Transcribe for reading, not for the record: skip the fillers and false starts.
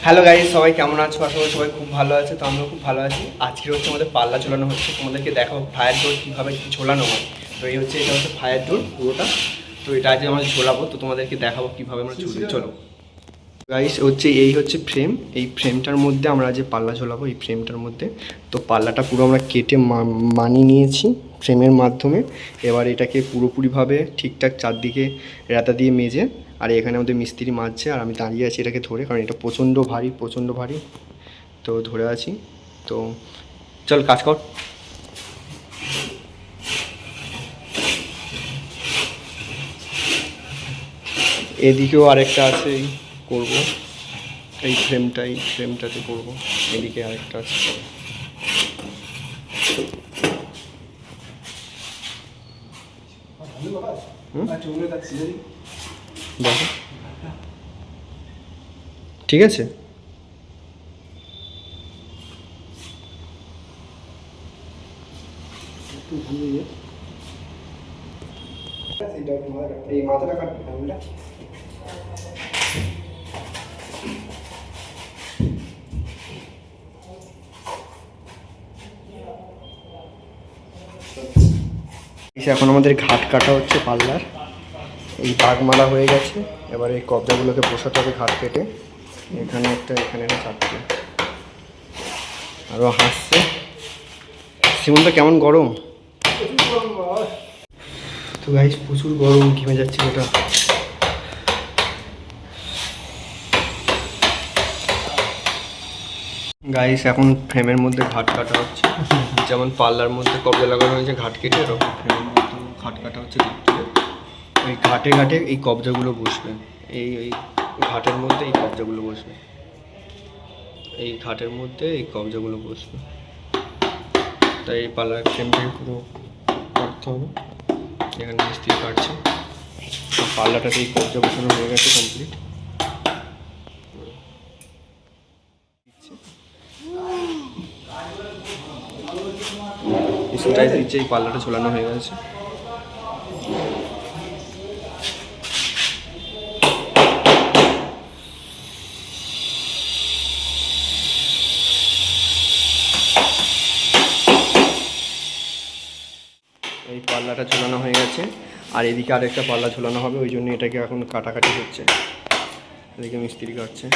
Hello guys, সবাই কেমন আছো? আশা করি সবাই খুব ভালো আছে। তো আমরাও খুব ভালো আছি। আজকে হচ্ছে আমাদের পাল্লা ঝোলানো হচ্ছে, তোমাদেরকে দেখাবো ফায়ার ডোর কীভাবে ঝোলানো হয়। তো এই হচ্ছে, এটা হচ্ছে ফায়ার ডোর পুরোটা। তো এটা আজকে আমরা ঝোলাবো, তো তোমাদেরকে দেখাবো কীভাবে আমরা ঝুলি। চলো গাইস, হচ্ছে এই হচ্ছে ফ্রেম। এই ফ্রেমটার মধ্যে আমরা যে পাল্লা ঝোলাবো, এই ফ্রেমটার মধ্যে তো পাল্লাটা পুরো আমরা কেটে মানিয়ে নিয়েছি ফ্রেমের মাধ্যমে। এবার এটাকে পুরোপুরিভাবে ঠিকঠাক চারদিকে রেতা দিয়ে মেজে, আর এখানে আমাদের মিস্ত্রি মাজছে আর আমি দাঁড়িয়ে আছি এটাকে ধরে, কারণ এটা প্রচণ্ড ভারী প্রচণ্ড ভারী। তো ধরে আছি। তো চল কাজ কর। এদিকেও আরেকটা আছে, করবো এই ফ্রেমটাতে করবো। এদিকে আরেকটা আছে। দেখো, ঠিক আছে। এই মাথাটা কাটবে। এখন আমাদের ঘাট কাটা হচ্ছে পাল্লার। এই দাগ মারা হয়ে গেছে, এবার এই কবজাগুলোকে বসাতে হবে ঘাট কেটে। এখানে একটা, এখানে একটা, চারটে। আরও হাসছে। সিমনটা কেমন গরম? তো গাইস, প্রচুর গরম, ঘেমে যাচ্ছে ওটা। গাইস, এখন ফ্রেমের মধ্যে ঘাট কাটা হচ্ছে। যেমন পাল্লার মধ্যে কবজা লাগানো হয়েছে ঘাট কেটে, এরকম ফ্রেমের মধ্যে ঘাট কাটা হচ্ছে। এই ঘাটে ঘাটে এই কবজাগুলো বসবে। এই ঘাটের মধ্যে এই কবজাগুলো বসবে। এই ঘাটের মধ্যে এই কবজাগুলো বসবে। তাই এই পাল্লার ফ্রেমটাকে পুরো কাটতে হবে। এখানে মিস্ত্রি কাটছে। পাল্লাটাতে এই কবজা বসানো হয়ে গেছে কমপ্লিট। স্টাইল দিচ্ছে, এই পাল্লাটা ঝোলানো হয়ে গেছে। এই পাল্লাটা ঝোলানো হয়ে গেছে, আর এদিকে আরেকটা পাল্লা ঝোলানো হবে, ওই জন্য এটাকে এখন কাটাকাটি হচ্ছে। এদিকে মিস্ত্রি কাটছে।